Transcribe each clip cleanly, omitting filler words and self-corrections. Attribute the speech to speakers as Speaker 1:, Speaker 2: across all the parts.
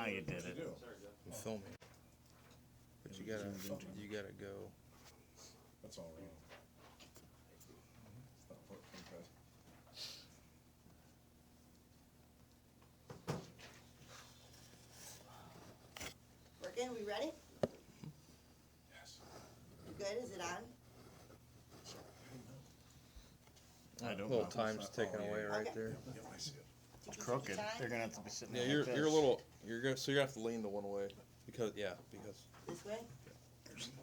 Speaker 1: Now you did it.
Speaker 2: I'm filming. But you gotta go.
Speaker 3: That's all wrong. Stop working, guys.
Speaker 4: Working, we ready?
Speaker 3: Yes.
Speaker 4: You good, is it on?
Speaker 1: I don't
Speaker 2: Little
Speaker 1: know.
Speaker 2: time's taken away right
Speaker 4: Okay.
Speaker 2: there.
Speaker 3: Yep, I see it.
Speaker 4: Tiki, tiki,
Speaker 1: Crooked.
Speaker 4: time?
Speaker 1: They're gonna have to be sitting
Speaker 2: Yeah,
Speaker 1: there
Speaker 2: you're
Speaker 1: like
Speaker 2: you're a
Speaker 1: this.
Speaker 2: little so you're gonna have to lean the one way because
Speaker 4: This way?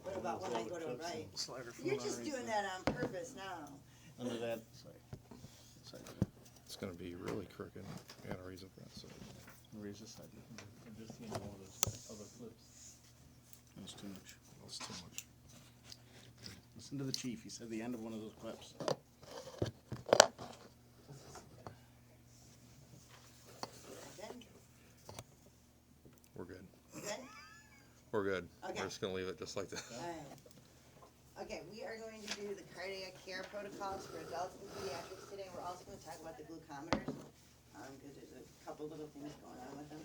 Speaker 4: What about when I go to the right?
Speaker 1: Slider
Speaker 4: You're
Speaker 1: phone
Speaker 4: just
Speaker 1: underneath
Speaker 4: doing
Speaker 1: there.
Speaker 4: that on purpose now.
Speaker 1: Under that side.
Speaker 2: it's gonna be really crooked. I got a reason for that. So
Speaker 1: Raise this side. And just one of those other flips. That's too much.
Speaker 2: that's too much.
Speaker 1: Listen to the chief. He said the end of one of those clips.
Speaker 4: Good?
Speaker 2: We're good.
Speaker 4: Good?
Speaker 2: We're good.
Speaker 4: Okay.
Speaker 2: We're just gonna leave it just like that.
Speaker 4: Alright. Okay, we are going to do the cardiac care protocols for adults and pediatrics today. We're also gonna talk about the glucometers, because there's a couple little things going on with them.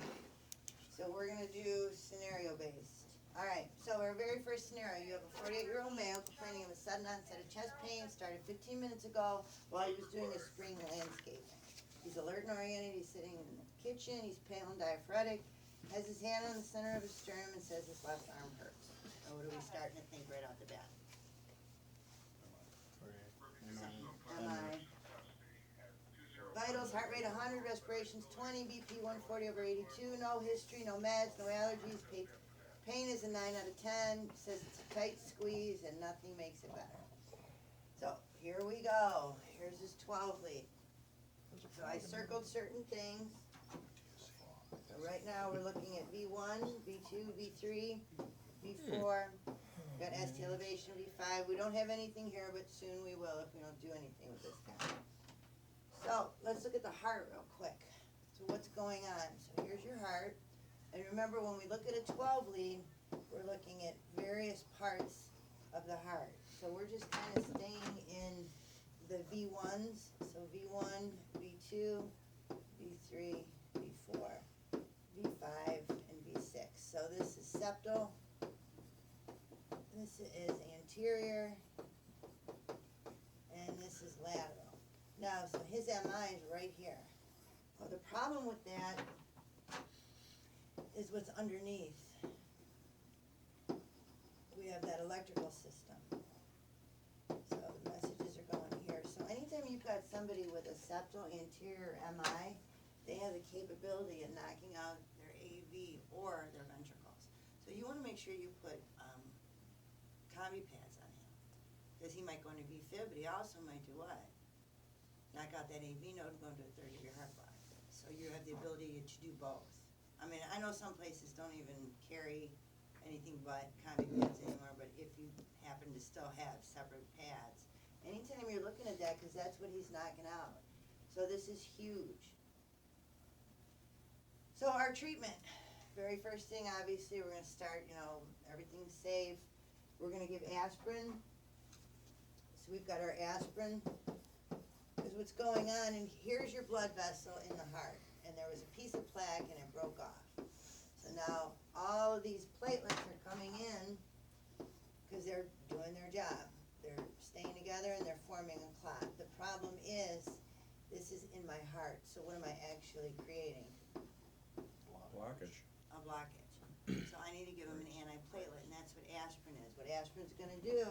Speaker 4: So we're gonna do scenario based. Alright, so our very first scenario, you have a 48-year-old male complaining of a sudden onset of chest pain, started 15 minutes ago while he was doing his spring landscaping. He's alert and oriented, he's sitting in the kitchen, he's pale and diaphoretic, has his hand on the center of his sternum and says his left arm hurts. So what are we starting to think right off the bat? MI. Vitals, heart rate 100, respirations 20, BP 140 over 82, no history, no meds, no allergies, pain is a 9 out of 10, says it's a tight squeeze and nothing makes it better. So here we go, here's his 12 lead. So I circled certain things. So right now we're looking at V1, V2, V3, V4, got ST elevation V5. We don't have anything here, but soon we will if we don't do anything with this guy. So let's look at the heart real quick. So what's going on? So here's your heart. And remember, when we look at a 12 lead, we're looking at various parts of the heart. So we're just kind of staying in the V1s. So V1, V2, V3, V4, V5, and V6. So this is septal. This is anterior. And this is lateral. Now, so his MI is right here. Well, the problem with that is what's underneath. We have that electrical system. So the messages are going here. So anytime you've got somebody with a septal anterior MI, they have the capability of knocking out their AV or their ventricles. So you want to make sure you put combi pads on him. Because he might go into VFib, but he also might do what? Knock out that AV node and go into a third-degree heart block. So you have the ability to do both. I mean, I know some places don't even carry anything but combi pads anymore, but if you happen to still have separate pads, anytime you're looking at that, because that's what he's knocking out. So this is huge. So our treatment, very first thing, obviously, we're going to start, everything's safe. We're going to give aspirin. So we've got our aspirin. Because what's going on, and here's your blood vessel in the heart. And there was a piece of plaque and it broke off. So now all of these platelets are coming in because they're doing their job. They're staying together and they're forming a clot. The problem is, this is in my heart. So what am I actually creating?
Speaker 3: Blockage.
Speaker 4: A blockage. So I need to give them an antiplatelet, and that's what aspirin is. What aspirin's gonna do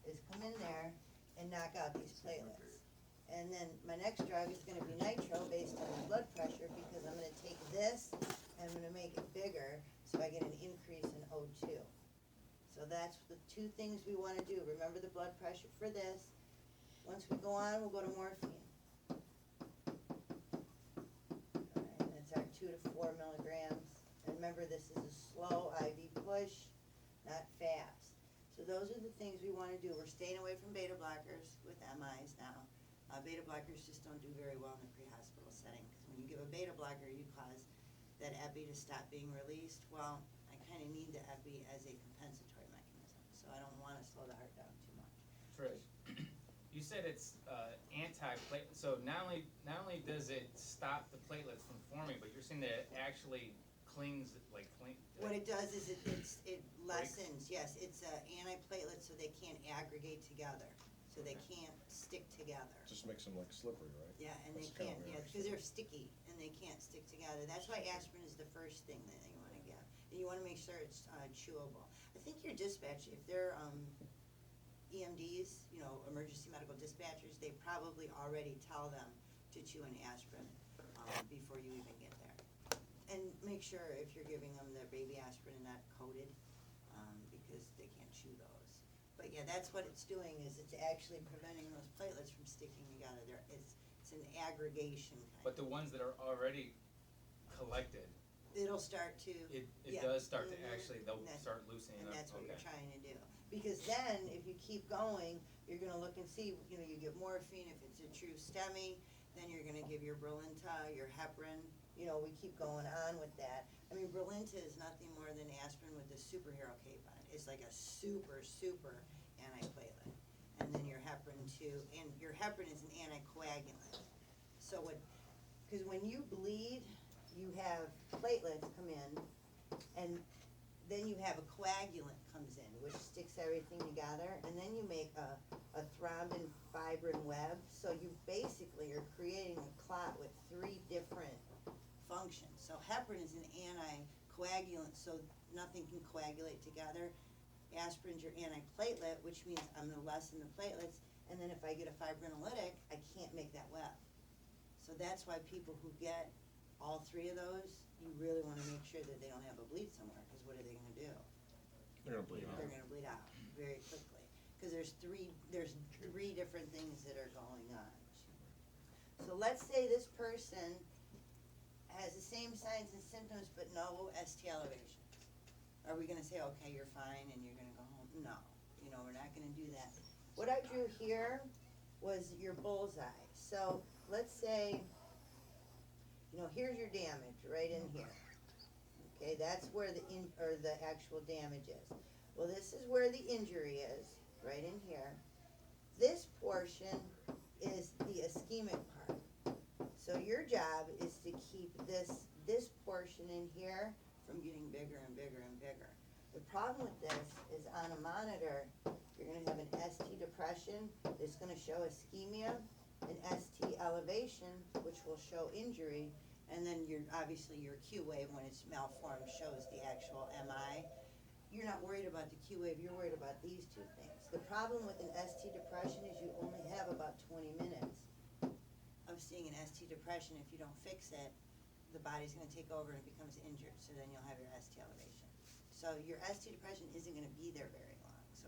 Speaker 4: is come in there and knock out these platelets. And then my next drug is gonna be nitro based on the blood pressure, because I'm gonna take this and I'm gonna make it bigger so I get an increase in O2. So that's the two things we wanna do. Remember the blood pressure for this. Once we go on, we'll go to morphine. Alright, that's our 2 to 4 milligrams. And remember, this is a slow IV push, not fast. So those are the things we wanna do. We're staying away from beta blockers with MIs now. Beta blockers just don't do very well in the pre-hospital setting, because when you give a beta blocker, you cause that epi to stop being released. Well, I kind of need the epi as a compensatory mechanism, so I don't want to slow the heart down too much.
Speaker 5: Trish, you said it's anti-platelet. So not only does it stop the platelets from forming, but you're saying that it actually clings, like cling.
Speaker 4: What it does is it lessens, yes, it's anti-platelet so they can't aggregate together, so they can't stick together.
Speaker 3: Just makes them like slippery, right?
Speaker 4: Yeah, and they
Speaker 3: That's kinda
Speaker 4: can't,
Speaker 3: what I
Speaker 4: yeah, because they're sticky and they can't stick together. That's why aspirin is the first thing that you wanna get. And you wanna make sure it's chewable. I think your dispatch, if they're EMDs, emergency medical dispatchers, they probably already tell them to chew an aspirin before you even get there. And make sure if you're giving them the baby aspirin and not coated, because they can't chew those. But yeah, that's what it's doing, is it's actually preventing those platelets from sticking together. It's an aggregation kind
Speaker 5: But the ones that are already collected,
Speaker 4: It'll start to.
Speaker 5: it
Speaker 4: Yeah.
Speaker 5: does start to
Speaker 4: Mhm.
Speaker 5: actually, they'll
Speaker 4: That's-
Speaker 5: start loosening
Speaker 4: And
Speaker 5: up,
Speaker 4: that's what you're
Speaker 5: okay.
Speaker 4: trying to do. Because then, if you keep going, you're gonna look and see, you give morphine, if it's a true STEMI, then you're gonna give your Brilinta, your heparin, we keep going on with that. I mean, Brilinta is nothing more than aspirin with a superhero cape on it. It's like a super, super antiplatelet. And then your heparin too, and your heparin is an anticoagulant. So because when you bleed, you have platelets come in, and then you have a coagulant comes in, which sticks everything together, and then you make a thrombin fibrin web, so you basically are creating a clot with 3 different functions. So heparin is an anticoagulant, so nothing can coagulate together. Aspirin's your antiplatelet, which means I'm gonna lessen the platelets, and then if I get a fibrinolytic, I can't make that web. So that's why people who get all 3 of those, you really wanna make sure that they don't have a bleed somewhere, because what are they gonna do?
Speaker 3: They're gonna bleed out.
Speaker 4: They're gonna bleed out very quickly, because there's three different things that are going on. So let's say this person has the same signs and symptoms, but no ST elevation. Are we gonna say, okay, you're fine and you're gonna go home? No, we're not gonna do that. What I drew here was your bullseye. So let's say, here's your damage, right in here. Okay, that's where the actual damage is. Well, this is where the injury is, right in here. This portion is the ischemic part. So your job is to keep this portion in here from getting bigger and bigger and bigger. The problem with this is on a monitor, you're gonna have an ST depression that's gonna show ischemia, an ST elevation, which will show injury, and then obviously your Q wave, when it's malformed, shows the actual MI. You're not worried about the Q wave, you're worried about these 2 things. The problem with an ST depression is you only have about 20 minutes of seeing an ST depression. If you don't fix it, the body's gonna take over and it becomes injured, so then you'll have your ST elevation. So your ST depression isn't gonna be there very long. So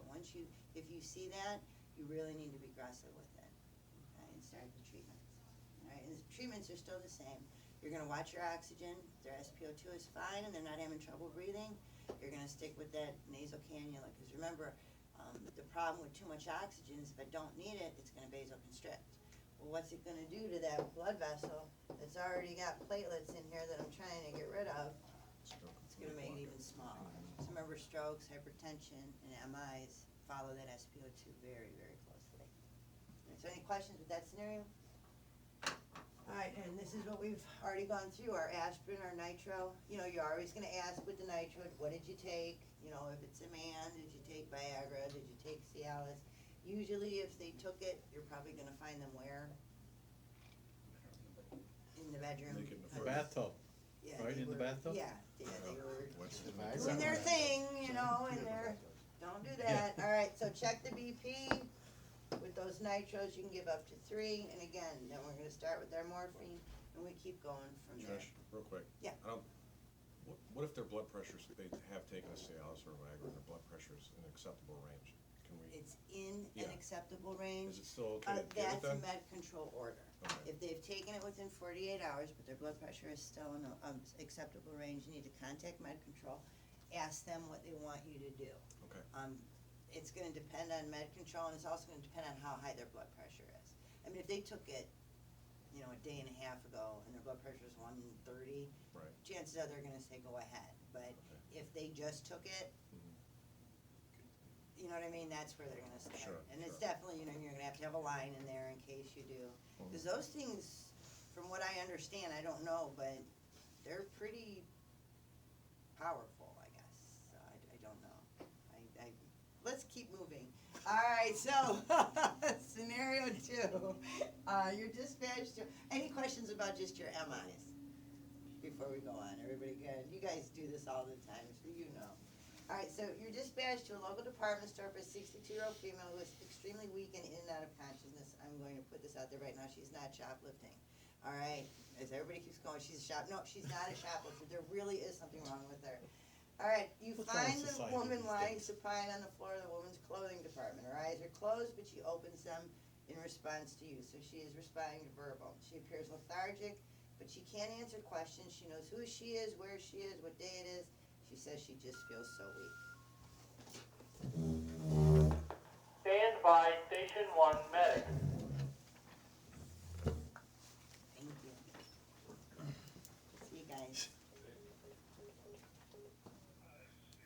Speaker 4: if you see that, you really need to be aggressive with it, okay, and start the treatments. All right, and the treatments are still the same. You're gonna watch your oxygen, their SpO2 is fine and they're not having trouble breathing, you're gonna stick with that nasal cannula, because remember, the problem with too much oxygen is if I don't need it, it's gonna vasoconstrict. Well, what's it gonna do to that blood vessel that's already got platelets in here that I'm trying to get rid of? It's gonna make it even smaller. So remember, strokes, hypertension, and MIs follow that SpO2 very, very closely. So any questions with that scenario? Alright, and this is what we've already gone through, our aspirin, our nitro. You're always gonna ask with the nitro, what did you take? If it's a man, did you take Viagra, did you take Cialis? Usually if they took it, you're probably gonna find them where? In the bedroom.
Speaker 3: Naked in the
Speaker 1: The
Speaker 3: first.
Speaker 1: bathtub.
Speaker 4: Yeah,
Speaker 1: Right,
Speaker 4: they
Speaker 1: in the
Speaker 4: were-
Speaker 1: bathtub?
Speaker 4: Yeah, they were
Speaker 3: What's the
Speaker 4: doing their thing, and they're, don't do that. Alright, so check the BP. With those nitros, you can give up to 3, and again, then we're gonna start with our morphine, and we keep going from there.
Speaker 3: Trish, real quick.
Speaker 4: Yeah.
Speaker 3: What if their blood pressures, they have taken a Cialis or Viagra, and their blood pressure's in acceptable range? Can we,
Speaker 4: It's in
Speaker 3: Yeah.
Speaker 4: an acceptable range.
Speaker 3: is it still okay to give it
Speaker 4: That's a
Speaker 3: then?
Speaker 4: med control order.
Speaker 3: Okay.
Speaker 4: If they've taken it within 48 hours, but their blood pressure is still in an acceptable range, you need to contact med control, ask them what they want you to do.
Speaker 3: Okay.
Speaker 4: It's gonna depend on med control, and it's also gonna depend on how high their blood pressure is. I mean, if they took it, a day and a half ago, and their blood pressure is 130,
Speaker 3: Right.
Speaker 4: chances are they're gonna say go ahead. But
Speaker 3: Okay.
Speaker 4: if they just took it,
Speaker 3: Mhm.
Speaker 4: you know what I mean, that's where they're gonna start.
Speaker 3: Sure,
Speaker 4: And it's
Speaker 3: sure.
Speaker 4: definitely, you're gonna have to have a line in there in case you do. Because those things, from what I understand, I don't know, but they're pretty powerful, I guess. I don't know. Let's keep moving. All right, so scenario 2, you're dispatched to, any questions about just your MIs before we go on? Everybody good? You guys do this all the time, so you know. All right, so you're dispatched to a local department store for a 62-year-old female who is extremely weak and in and out of consciousness. I'm going to put this out there right now. She's not shoplifting. All right, as everybody keeps going, she's a no, she's not a shoplifter. There really is something wrong with her. All right, you
Speaker 1: What's wrong
Speaker 4: find
Speaker 1: with
Speaker 4: the
Speaker 1: society
Speaker 4: woman
Speaker 1: these
Speaker 4: lying
Speaker 1: days?
Speaker 4: supine on the floor of the woman's clothing department. Her eyes are closed, but she opens them in response to you. So she is responding to verbal. She appears lethargic, but she can't answer questions. She knows who she is, where she is, what day it is. She says she just feels so weak.
Speaker 6: Stand by, Station 1 medic.
Speaker 4: Thank you. See you guys.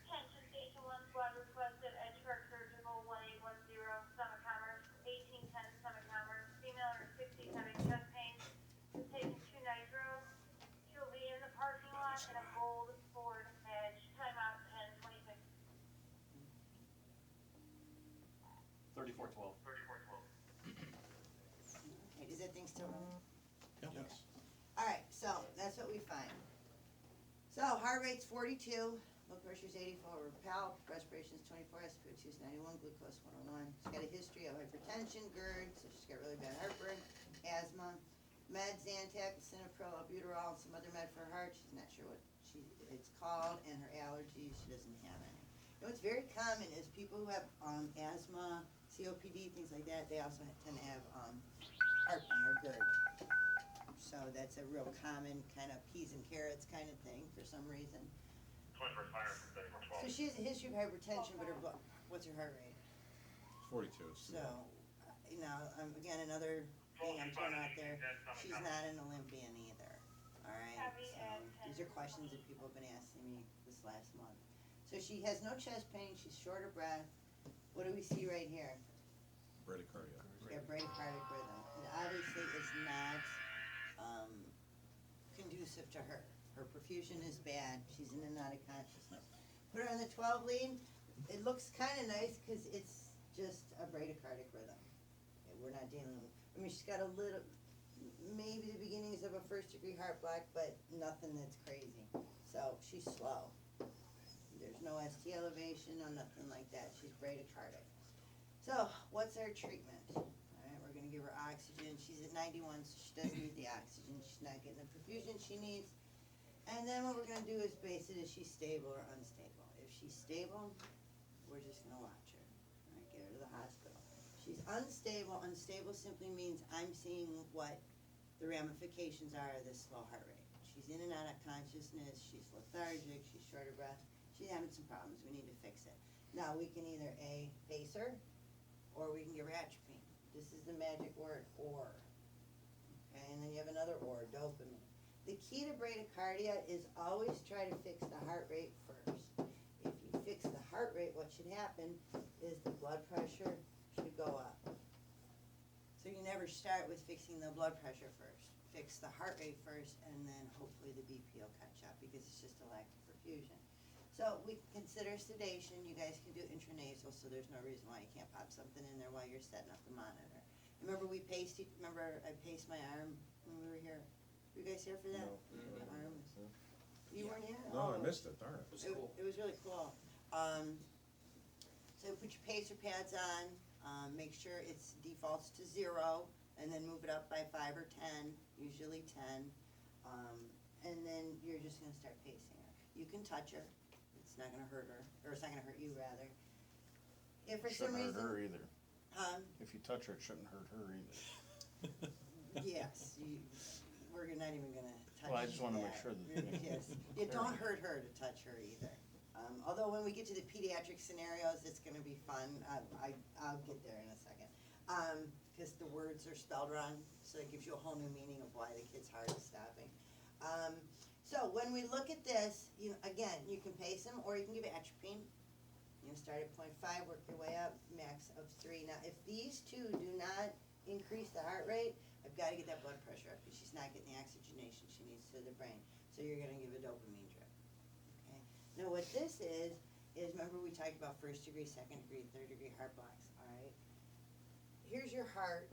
Speaker 7: Attention Station 1, squad requested Edgeburg Surgical 1810 Summit Commerce, 1810 Summit Commerce, female under 60 having chest pain, has taken 2 nitro. She'll be in the parking lot in a gold Ford Edge, timeout 10:26.
Speaker 5: 3412.
Speaker 4: Okay, is that thing still running?
Speaker 3: Yes.
Speaker 4: All right, so that's what we find. So heart rate's 42, blood pressure's 84, palp, respiration's 24, SpO2's 91, glucose 109. She's got a history of hypertension, GERD, so she's got really bad heartburn, asthma, meds, Zantac, Lisinopril, albuterol, and some other med for her heart. She's not sure what it's called, and her allergies, she doesn't have any. You know what's very common is people who have asthma, COPD, things like that, they also tend to have heartburn or GERD. So that's a real common kind of peas and carrots kind of thing for some reason. So she has a history of hypertension, but her what's her heart rate?
Speaker 3: 42.
Speaker 4: So, again, another thing I'm throwing out there, she's not an Olympian either, all right? So these are questions that people have been asking me this last month. So she has no chest pain, she's short of breath. What do we see right here?
Speaker 3: Bradycardia.
Speaker 4: Yeah, bradycardic rhythm. It obviously is not conducive to her. Her perfusion is bad. She's in and out of consciousness. Put her on the 12 lead. It looks kind of nice because it's just a bradycardic rhythm. Okay, we're not dealing with. I mean, she's got a little, maybe the beginnings of a first-degree heart block, but nothing that's crazy. So she's slow. There's no ST elevation, no nothing like that. She's bradycardic. So what's our treatment? We're gonna give her oxygen. She's at 91, so she doesn't need the oxygen. She's not getting the perfusion she needs. And then what we're gonna do is base it, is she stable or unstable? If she's stable, we're just gonna watch her. All right, get her to the hospital. She's unstable. Unstable simply means I'm seeing what the ramifications are of this slow heart rate. She's in and out of consciousness. She's lethargic. She's short of breath. She's having some problems. We need to fix it. Now we can either A, pace her, or we can give her atropine. This is the magic word, or. Okay, and then you have another or, dopamine. The key to bradycardia is always try to fix the heart rate first. If you fix the heart rate, what should happen is the blood pressure should go up. So you never start with fixing the blood pressure first. Fix the heart rate first, and then hopefully the BP will catch up, because it's just a lack of perfusion. So we can consider sedation. You guys can do intranasal, so there's no reason why you can't pop something in there while you're setting up the monitor. Remember I paced my arm when we were here? Were you guys here for that?
Speaker 3: No.
Speaker 4: The arm. You weren't here?
Speaker 3: No, I
Speaker 4: Oh.
Speaker 3: missed it, darn it.
Speaker 4: It was really cool. So put your pacer pads on, make sure it defaults to 0, and then move it up by 5 or 10, usually 10. And then you're just gonna start pacing her. You can touch her. It's not gonna hurt her, or it's not gonna hurt you rather. If for some
Speaker 1: Shouldn't hurt her
Speaker 4: reason,
Speaker 1: either. If you touch her, it shouldn't hurt her either.
Speaker 4: yes, we're not even gonna touch.
Speaker 1: Well, I just wanna make
Speaker 4: that.
Speaker 1: sure that-
Speaker 4: Yes, it don't hurt her to touch her either. Although when we get to the pediatric scenarios, it's gonna be fun. I'll get there in a second. Because the words are spelled wrong, so it gives you a whole new meaning of why the kid's heart is stopping. So when we look at this, again, you can pace them, or you can give atropine. Start at 0.5, work your way up, max of 3. Now, if these two do not increase the heart rate, I've got to get that blood pressure up, because she's not getting the oxygenation she needs to the brain. So you're going to give a dopamine drip. Okay. what this is remember we talked about first degree, second degree, third degree heart blocks, alright? Here's your heart,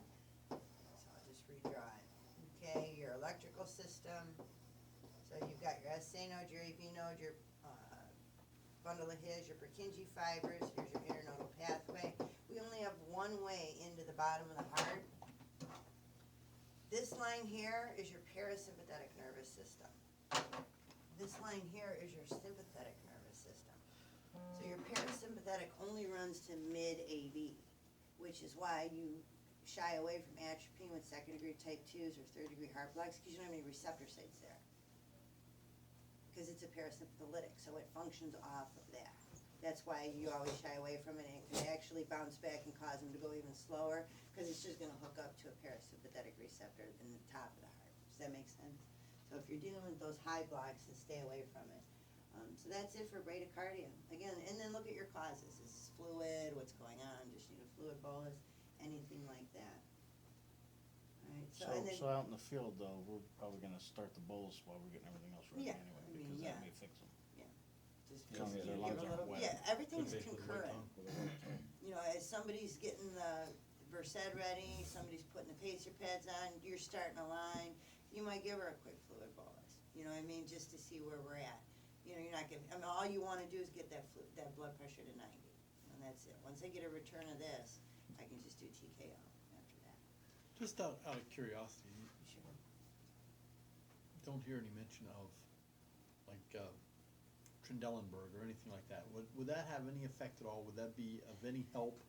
Speaker 4: so I'll just redraw it, okay, your electrical system, so you've got your SA node, your AV node, your, bundle of His, your Purkinje fibers, here's your internodal pathway. We only have one way into the bottom of the heart. This line here is your parasympathetic nervous system. This line here is your sympathetic nervous system. So your parasympathetic only runs to mid-AV, which is why you shy away from atropine with second degree type 2s or third degree heart blocks, because you don't have any receptor sites there. Because it's a parasympathetic, so it functions off of that. That's why you always shy away from it, and it can actually bounce back and cause them to go even slower, because it's just gonna hook up to a parasympathetic receptor in the top of the heart. Does that make sense? So if you're dealing with those high blocks, then stay away from it. So that's it for bradycardia. Again, and then look at your causes. Is this fluid? What's going on? Just need a fluid bolus? Anything like that. Alright,
Speaker 2: So,
Speaker 4: and then,
Speaker 2: so out in the field though, we're probably gonna start the bolus while we're getting everything else ready
Speaker 4: Yeah,
Speaker 2: anyway,
Speaker 4: I mean,
Speaker 2: because
Speaker 4: yeah.
Speaker 2: that may fix them.
Speaker 4: just
Speaker 2: Tell me
Speaker 4: give
Speaker 2: their
Speaker 4: a
Speaker 2: lungs aren't
Speaker 4: little-
Speaker 2: wet.
Speaker 4: Yeah, everything's
Speaker 3: Could be with a white
Speaker 4: concurrent.
Speaker 3: tongue, with a white tongue.
Speaker 4: You know, as somebody's getting the Versed ready, somebody's putting the pacer pads on, you're starting a line, you might give her a quick fluid bolus. You know what I mean, just to see where we're at. You know, you're not gonna, I mean, all you wanna do is get that blood pressure to 90, and that's it. Once I get a return of this, I can just do TKO after that.
Speaker 1: Just out of curiosity, you
Speaker 4: Sure.
Speaker 1: don't hear any mention of, like, Trendelenburg or anything like that. Would that have any effect at all? Would that be of any help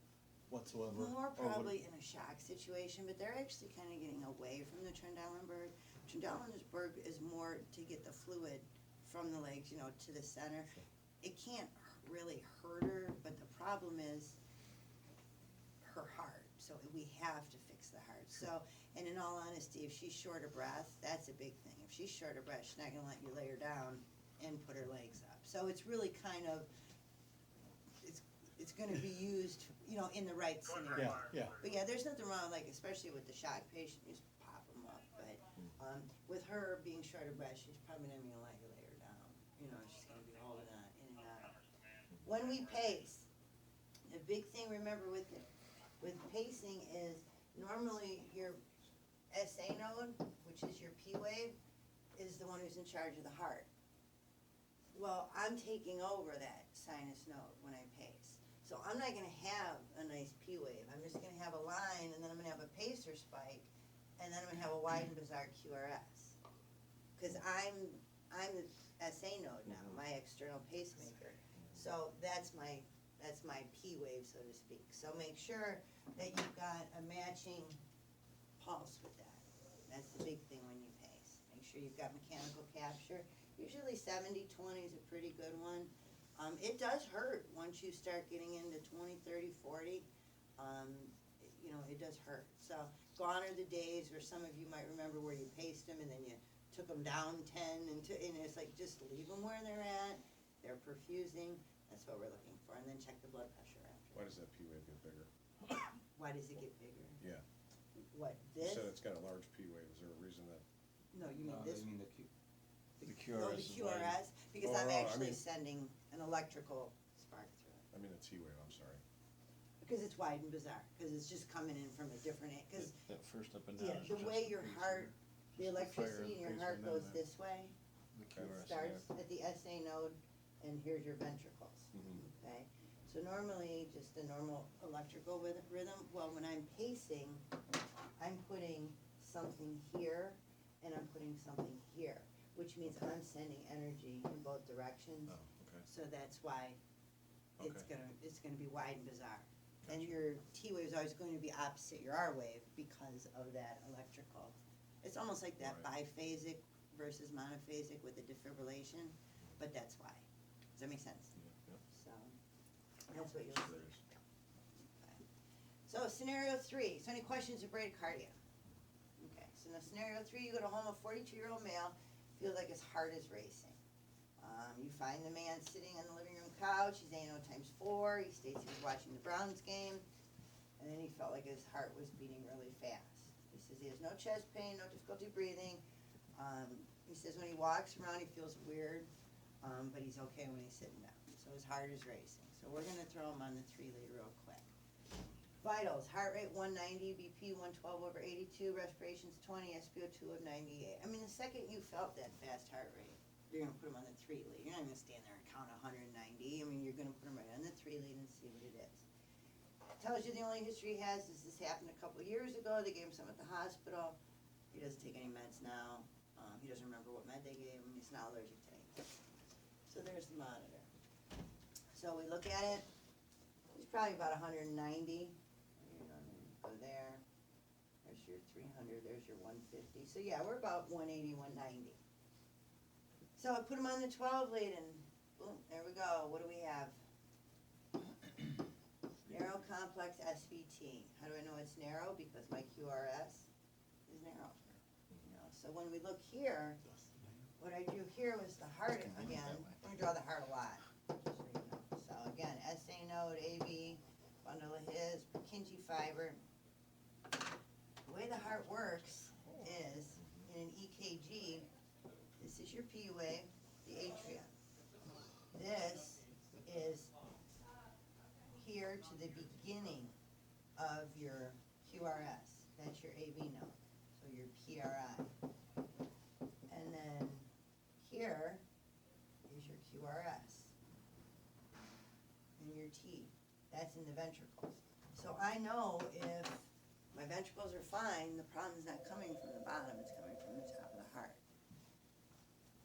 Speaker 1: whatsoever?
Speaker 4: More
Speaker 1: Or would-
Speaker 4: probably in a shock situation, but they're actually kinda getting away from the Trendelenburg. Trendelenburg is more to get the fluid from the legs, you know, to the center.
Speaker 1: Sure.
Speaker 4: It can't really hurt her, but the problem is her heart, so we have to fix the heart. So, and in all honesty, if she's short of breath, that's a big thing. If she's short of breath, she's not gonna let you lay her down and put her legs up. So it's really kind of, it's gonna be used, you know, in the right scenario.
Speaker 1: Yeah, yeah.
Speaker 4: But yeah, there's nothing wrong, like, especially with the shock patient, you just pop them up, but, with her being short of breath, she's probably not even gonna let you lay her down. You know, she's gonna be holding on in and out. When we pace, the big thing, remember with pacing is normally your SA node, which is your P wave, is the one who's in charge of the heart. Well, I'm taking over that sinus node when I pace. So I'm not gonna have a nice P wave, I'm just gonna have a line, and then I'm gonna have a pacer spike, and then I'm gonna have a wide and bizarre QRS. Cause I'm the SA node now, my external pacemaker. So that's my P wave, so to speak. So make sure that you've got a matching pulse with that. That's the big thing when you pace. Make sure you've got mechanical capture. Usually 70-20 is a pretty good one. It does hurt once you start getting into 20, 30, 40. You know, it does hurt. So gone are the days where some of you might remember where you paced them and then you took them down 10 and it's like, just leave them where they're at. They're perfusing. That's what we're looking for. And then check the blood pressure after.
Speaker 3: Why does that P wave get bigger?
Speaker 4: Why does it get bigger?
Speaker 3: Yeah.
Speaker 4: What,
Speaker 3: You
Speaker 4: this?
Speaker 3: said it's got a large P wave, is there a reason that?
Speaker 4: No, you mean this?
Speaker 2: The
Speaker 4: Oh,
Speaker 2: QRS
Speaker 4: the
Speaker 2: is why.
Speaker 4: QRS, because
Speaker 3: Oh,
Speaker 4: I'm
Speaker 3: I
Speaker 4: actually
Speaker 3: mean-
Speaker 4: sending an electrical spark through it.
Speaker 3: I mean, a T wave, I'm sorry.
Speaker 4: Because it's wide and bizarre, because it's just coming in from a different, because,
Speaker 2: That first up and down
Speaker 4: yeah,
Speaker 2: is
Speaker 4: the
Speaker 2: just
Speaker 4: way
Speaker 2: the
Speaker 4: your
Speaker 2: pacing.
Speaker 4: heart, the electricity in your
Speaker 2: pacer,
Speaker 4: heart
Speaker 2: and then
Speaker 4: goes
Speaker 2: the-
Speaker 4: this way.
Speaker 2: The
Speaker 4: It
Speaker 2: QRS,
Speaker 4: starts
Speaker 2: yeah.
Speaker 4: at the SA node, and here's your ventricles, okay? So normally, just a normal electrical rhythm, well, when I'm pacing, I'm putting something here, and I'm putting something here, which means I'm sending energy in both directions.
Speaker 3: Oh, okay.
Speaker 4: So that's why it's
Speaker 3: Okay.
Speaker 4: gonna be wide and bizarre. And your T wave is always going to be opposite your R wave because of that electrical. It's almost like that biphasic versus monophasic with the defibrillation, but that's why. Does that make sense?
Speaker 3: Yeah,
Speaker 4: So, that's what you'll
Speaker 3: yeah.
Speaker 4: see.
Speaker 3: Curious.
Speaker 4: So scenario 3, so any questions of bradycardia? Okay, so now scenario 3, you go to home, a 42-year-old male, feels like his heart is racing. You find the man sitting on the living room couch, he's ANO times 4, he states he was watching the Browns game, and then he felt like his heart was beating really fast. He says he has no chest pain, no difficulty breathing. He says when he walks around, he feels weird. but he's okay when he's sitting down, so his heart is racing. So we're gonna throw him on the 3 lead real quick. Vitals, heart rate 190, BP 112/82, respirations 20, SpO2 of 98. I mean, the second you felt that fast heart rate, you're gonna put him on the 3 lead. You're not gonna stand there and count 190. I mean, you're gonna put him right on the 3 lead and see what it is. Tells you the only history he has is this happened a couple years ago. They gave him some at the hospital. He doesn't take any meds now. He doesn't remember what med they gave him. He's not allergic to anything. So there's the monitor. So we look at it. He's probably about 190. Go there. There's your 300. There's your 150. So yeah, we're about 180, 190. So I put him on the 12 lead and boom, there we go. What do we have? Narrow complex SVT. How do I know it's narrow? Because my QRS is narrow. You know, so when we look here, what I drew here was the heart again. We draw the heart a lot. Just so you know. So again, SA node, AB, bundle of his, Purkinje fiber. The way the heart works is in an EKG, this is your P wave, the atrium. This is here to the beginning of your QRS. That's your AB node, so your PRI. And then here is your QRS. And your T, that's in the ventricles. So I know if my ventricles are fine, the problem's not coming from the bottom, it's coming from the top of the heart.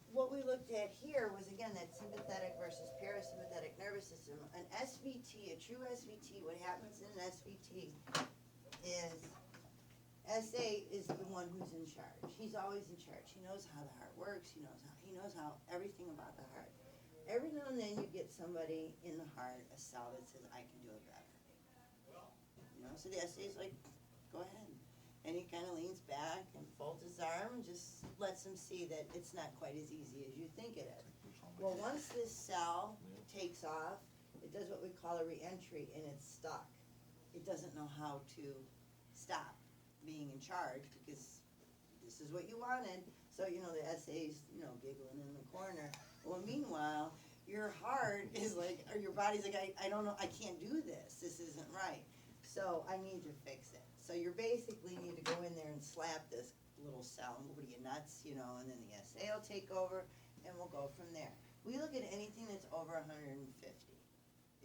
Speaker 4: What we looked at here was, again, that sympathetic versus parasympathetic nervous system. An SVT, a true SVT, what happens in an SVT is, SA is the one who's in charge. He's always in charge. He knows how the heart works, he knows how everything about the heart. Every now and then you get somebody in the heart, a cell that says, I can do it better. You know, so the SA is like, go ahead. And he kind of leans back and folds his arm and just lets him see that it's not quite as easy as you think it is. Well, once this cell takes off, it does what we call a reentry, and it's stuck. It doesn't know how to stop being in charge because this is what you wanted. So, you know, the SA's, you know, giggling in the corner. Well, meanwhile, your heart is like, or your body's like, I don't know, I can't do this. This isn't right. So I need to fix it. So you basically need to go in there and slap this little cell. What are you, nuts? You know, and then the SA will take over, and we'll go from there. We look at anything that's over 150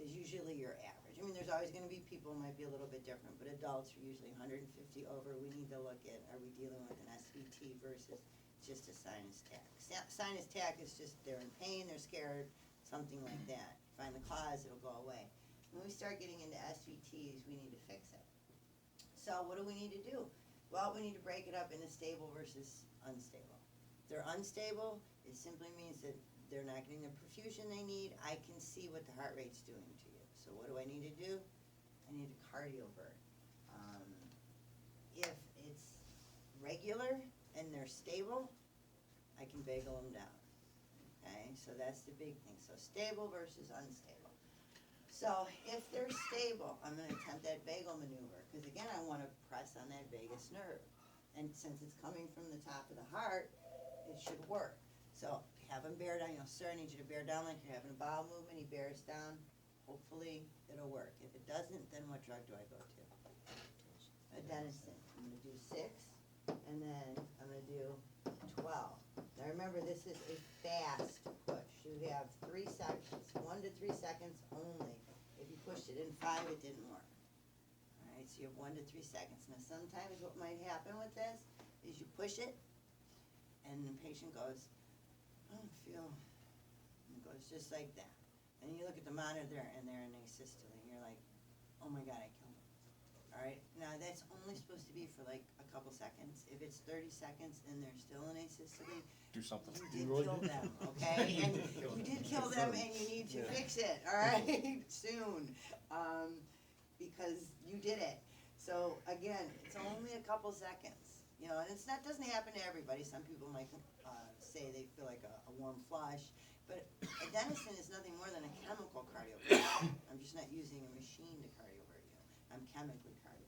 Speaker 4: is usually your average. I mean, there's always going to be people who might be a little bit different, but adults are usually 150 over. We need to look at, are we dealing with an SVT versus just a sinus tach? Sinus tach is just they're in pain, they're scared, something like that. Find the cause, it'll go away. When we start getting into SVTs, we need to fix it. So what do we need to do? Well, we need to break it up into stable versus unstable. If they're unstable, it simply means that they're not getting the perfusion they need. I can see what the heart rate's doing to you. So what do I need to do? I need a cardiovert. If it's regular and they're stable, I can bagel them down. Okay, so that's the big thing. So stable versus unstable. So if they're stable, I'm going to attempt that vagal maneuver because again, I want to press on that vagus nerve. And since it's coming from the top of the heart, it should work. So have him bear down. You know, sir, I need you to bear down like you're having a bowel movement. He bears down. Hopefully it'll work. If it doesn't, then what drug do I go to? Adenosine. I'm going to do 6, and then I'm going to do 12. Now remember, this is a fast push. You have 3 seconds, 1 to 3 seconds only. If you pushed it in 5, it didn't work. All right, so you have 1 to 3 seconds. Now sometimes what might happen with this is you push it, and the patient goes, I don't feel, and it goes just like that. And you look at the monitor, and they're in asystole, and you're like, oh my God, I killed him. All right, now that's only supposed to be for like a couple seconds. If it's 30 seconds and they're still in asystole,
Speaker 3: Do something.
Speaker 4: you did kill them, okay? And you did kill them, and you need to fix it, all right, soon, because you did it. So again, it's only a couple seconds, you know, and it's not doesn't happen to everybody. Some people might say they feel like a warm flush, but adenosine is nothing more than a chemical cardioverter. I'm just not using a machine to cardiovert you. I'm chemically cardioverting.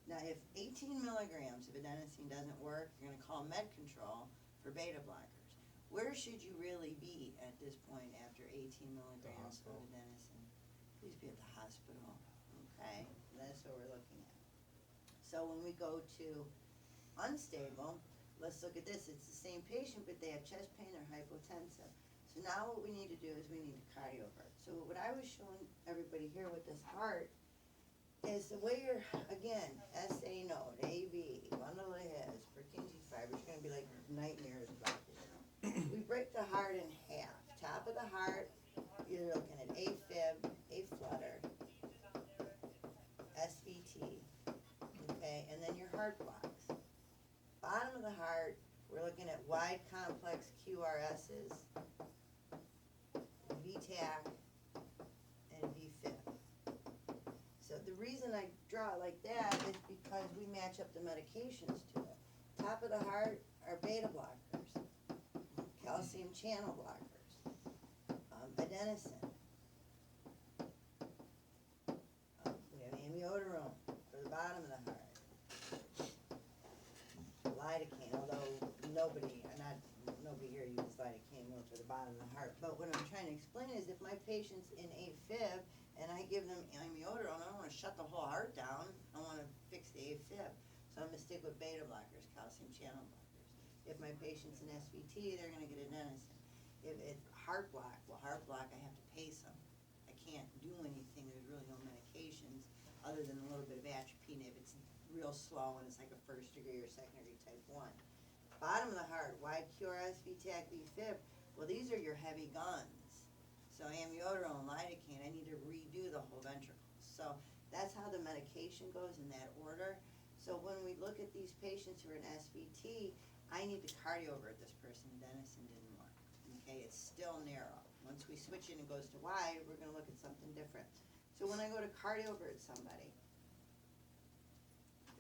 Speaker 4: Now, if 18 milligrams of adenosine doesn't work, you're going to call med control for beta blockers. Where should you really be at this point after 18 milligrams of
Speaker 3: hospital.
Speaker 4: adenosine? Please be at the hospital, okay? That's what we're looking at. So when we go to unstable, let's look at this. It's the same patient, but they have chest pain, they're hypotensive. So now what we need to do is we need to cardiovert. So what I was showing everybody here with this heart is the way you're, again, SA node, AV, bundle of heads, Purkinje fibers, you're gonna be like nightmares about this. We break the heart in half. Top of the heart, you're looking at AFib, A-flutter, SVT, okay, and then your heart blocks. Bottom of the heart, we're looking at wide complex QRSs, VTAC, and VFib. So the reason I draw it like that is because we match up the medications to it. Top of the heart are beta blockers, calcium channel blockers, adenosine. We have amiodarone for the bottom of the heart. Lidocaine, although nobody here uses lidocaine more for the bottom of the heart. But what I'm trying to explain is if my patient's in AFib and I give them amiodarone, I don't want to shut the whole heart down. I want to fix the AFib. So I'm going to stick with beta blockers, calcium channel blockers. If my patient's in SVT, they're going to get adenosine. If it's heart block, well, heart block, I have to pace them. I can't do anything. There's really no medications other than a little bit of atropine if it's real slow and it's like a first degree or second degree type 1. Bottom of the heart, wide QRS, VTAC, VFib. Well, these are your heavy guns. So amiodarone, lidocaine, I need to redo the whole ventricle. So that's how the medication goes in that order. So when we look at these patients who are in SVT, I need to cardiovert this person. Adenosine didn't work. Okay, it's still narrow. Once we switch it and it goes to wide, we're going to look at something different. So when I go to cardiovert somebody,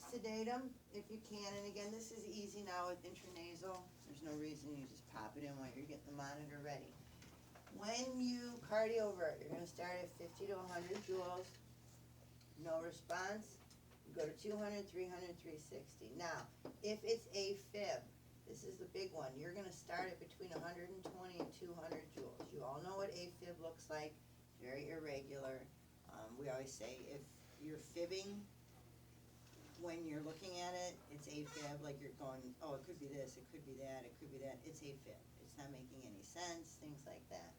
Speaker 4: sedate them if you can. And again, this is easy now with intranasal. There's no reason you just pop it in while you're getting the monitor ready. When you cardiovert, you're going to start at 50 to 100 joules. No response. You go to 200, 300, 360. Now, if it's AFib, this is the big one. You're going to start at between 120 and 200 joules. You all know what AFib looks like. Very irregular. We always say if you're fibbing, when you're looking at it, it's AFib, like you're going, oh, it could be this, it could be that, it could be that. It's AFib. It's not making any sense, things like that.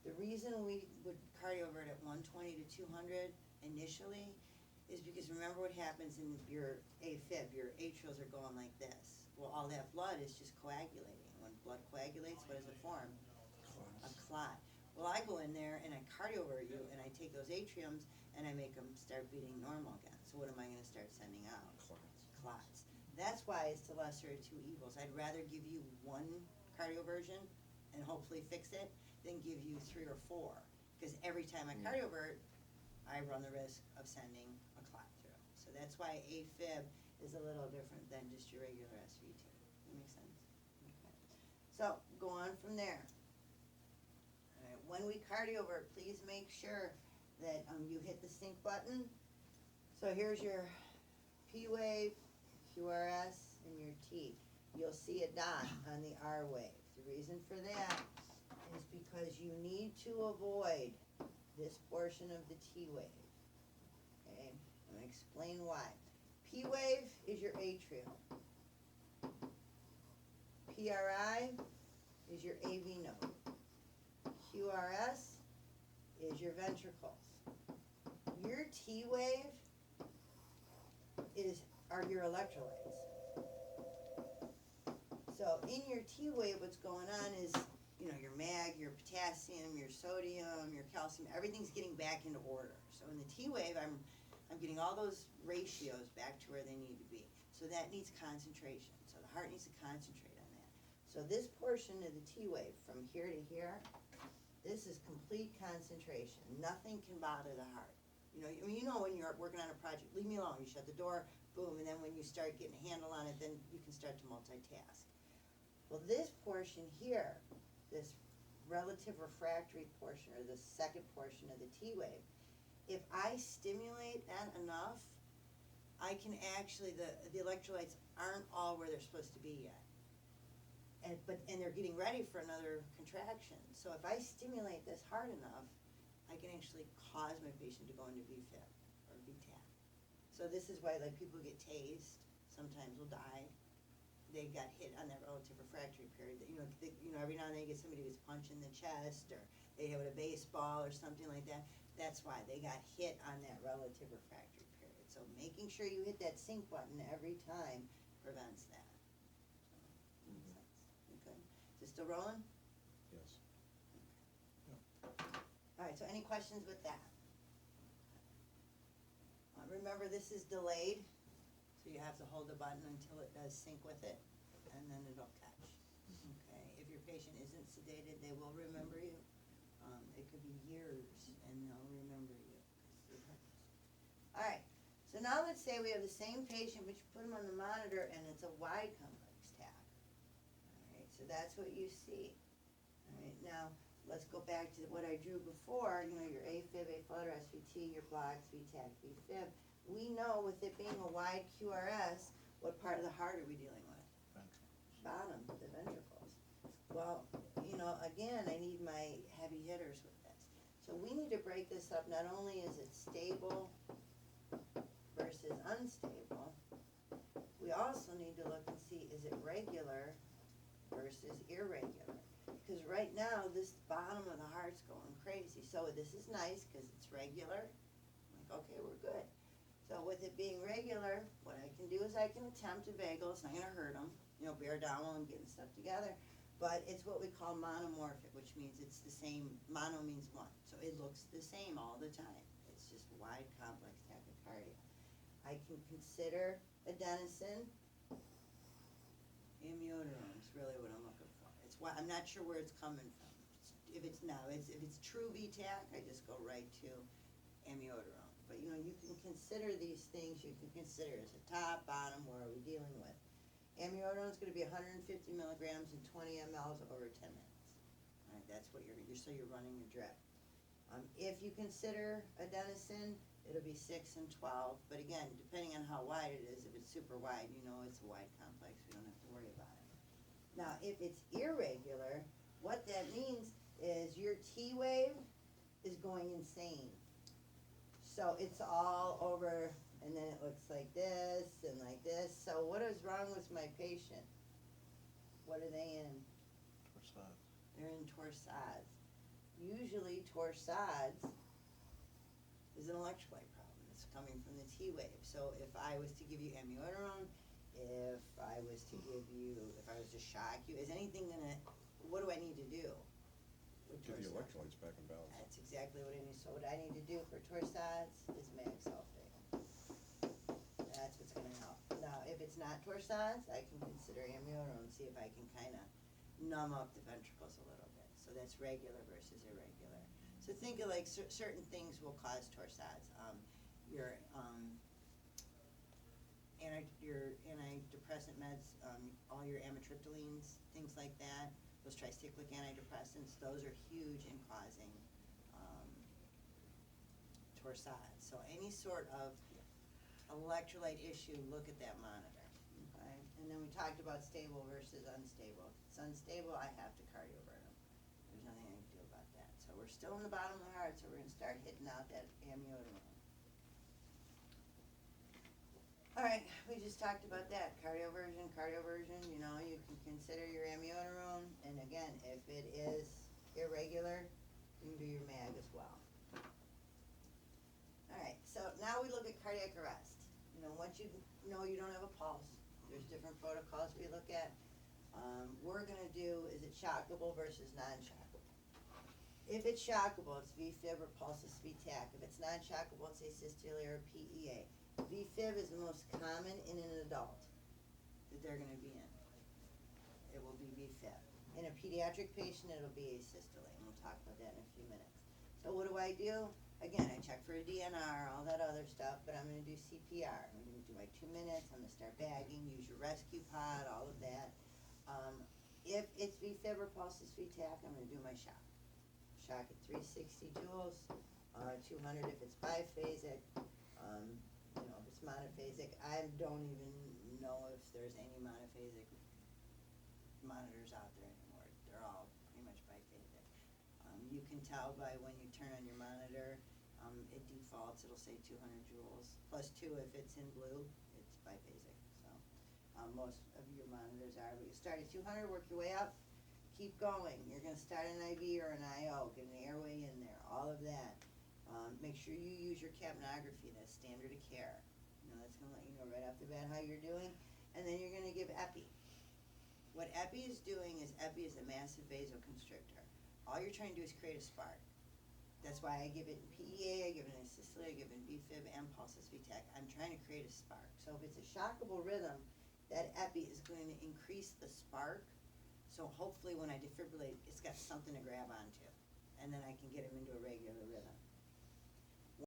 Speaker 4: The reason we would cardiovert at 120 to 200 initially is because remember what happens in your AFib, your atrials are going like this. Well, all that blood is just coagulating. When blood coagulates, what does it form? A clot. Well, I go in there and I cardiovert you and I take those atriums and I make them start beating normal again. So what am I going to start sending out? Clots. That's why it's the lesser of two evils. I'd rather give you one cardioversion and hopefully fix it than give you 3 or 4. Because every time I cardiovert, I run the risk of sending a clot through. So that's why AFib is a little different than just your regular SVT. That makes sense? Okay. So go on from there. All right. When we cardiovert, please make sure that you hit the sync button. So here's your P wave, QRS, and your T. You'll see a dot on the R wave. The reason for that is because you need to avoid this portion of the T wave. Okay, I'm going to explain why. P wave is your atrial. PRI is your AV node. QRS is your ventricles. Your T wave are your electrolytes. So in your T wave, what's going on is, you know, your mag, your potassium, your sodium, your calcium, everything's getting back into order. So in the T wave, I'm getting all those ratios back to where they need to be. So that needs concentration. So the heart needs to concentrate on that. So this portion of the T wave, from here to here, this is complete concentration. Nothing can bother the heart. You know when you're working on a project, leave me alone. You shut the door, boom, and then when you start getting a handle on it, then you can start to multitask. Well, this portion here, this relative refractory portion, or the second portion of the T wave, if I stimulate that enough, I can actually, the electrolytes aren't all where they're supposed to be yet. and they're getting ready for another contraction. So if I stimulate this hard enough, I can actually cause my patient to go into VFib or VTAC. So this is why, like, people get tased, sometimes will die. They got hit on that relative refractory period. That, every now and then you get somebody who gets punched in the chest, or they hit with a baseball or something like that. That's why they got hit on that relative refractory period. So making sure you hit that sync button every time prevents that. So, makes sense. Okay. Is it still rolling?
Speaker 3: Yes.
Speaker 4: All right, so any questions with that? Remember, this is delayed, so you have to hold the button until it does sync with it, and then it'll catch. Okay, if your patient isn't sedated, they will remember you. It could be years, and they'll remember you. 'Cause it hurts. All right, so now let's say we have the same patient, but you put them on the monitor, and it's a wide complex TAC. All right, so that's what you see. All right, now, let's go back to what I drew before, your AFib, A-flutter, SVT, your blocks, VTAC, VFib. We know with it being a wide QRS, what part of the heart are we dealing with? Bottom, the ventricles. Well, again, I need my heavy hitters with this. So we need to break this up. Not only is it stable versus unstable, we also need to look and see, is it regular versus irregular? Because right now, this bottom of the heart's going crazy. So this is nice because it's regular. I'm like, okay, we're good. So with it being regular, what I can do is I can attempt a vagal. It's not going to hurt them. Bear down while I'm getting stuff together. But it's what we call monomorphic, which means it's the same. Mono means one. So it looks the same all the time. It's just wide complex tachycardia. I can consider adenosine. Amiodarone is really what I'm looking for. It's why I'm not sure where it's coming from. If it's true VTAC, I just go right to amiodarone. But you can consider these things. You can consider as a top, bottom. Where are we dealing with? Amiodarone is going to be 150 milligrams and 20 mLs over 10 minutes. All right, that's what you're running your drip. If you consider adenosine, it'll be 6 and 12. But again, depending on how wide it is, if it's super wide, it's a wide complex. We don't have to worry about it. Now, if it's irregular, what that means is your T wave is going insane. So it's all over, and then it looks like this and like this. So what is wrong with my patient? What are they in?
Speaker 2: Torsades.
Speaker 4: They're in torsades. Usually torsades is an electrolyte problem. It's coming from the T wave. So if I was to give you amiodarone, if I was to shock you, is anything what do I need to do? With
Speaker 3: Get the
Speaker 4: torsades?
Speaker 3: electrolytes back in balance.
Speaker 4: That's exactly what I need. So what I need to do for torsades is mag sulfate. That's what's gonna help. Now, if it's not torsades, I can consider amiodarone and see if I can kind of numb up the ventricles a little bit. So that's regular versus irregular. So think of like certain things will cause torsades. Your antidepressant meds, all your amitriptylines, things like that. Those tricyclic antidepressants, those are huge in causing torsades. So any sort of electrolyte issue, look at that monitor. Okay? And then we talked about stable versus unstable. If it's unstable, I have to cardioverter them. There's nothing I can do about that. So we're still in the bottom of the heart, so we're going to start hitting out that amiodarone. All right, we just talked about that. Cardioversion, you can consider your amiodarone. And again, if it is irregular, you can do your MAG as well. All right, so now we look at cardiac arrest. Once you know you don't have a pulse, there's different protocols we look at. We're going to do, is it shockable versus non-shockable? If it's shockable, it's VFib or pulsus VTAC. If it's non-shockable, it's asystole or PEA. VFib is the most common in an adult that they're going to be in. It will be VFib. In a pediatric patient, it'll be asystole, and we'll talk about that in a few minutes. So what do? Again, I check for a DNR, all that other stuff, but I'm going to do CPR. I'm going to do my 2 minutes. I'm going to start bagging, use your rescue pod, all of that. If it's VFib or pulsus VTAC, I'm going to do my shock. Shock at 360 joules, 200 if it's biphasic. If it's monophasic, I don't even know if there's any monophasic monitors out there anymore. They're all pretty much biphasic. You can tell by when you turn on your monitor, it defaults, it'll say 200 joules, plus 2 if it's in blue, it's biphasic, so. Most of your monitors are, but you start at 200, work your way up, keep going. You're gonna start an IV or an IO, get an airway in there, all of that. Make sure you use your capnography, that's standard of care. That's gonna let you know right off the bat how you're doing, and then you're gonna give epi. What epi is doing is epi is a massive vasoconstrictor. All you're trying to do is create a spark. That's why I give it in PEA, I give it in systole, I give it in VFib and pulsus VTAC. I'm trying to create a spark. So if it's a shockable rhythm, that epi is going to increase the spark. So hopefully when I defibrillate, it's got something to grab onto. And then I can get him into a regular rhythm.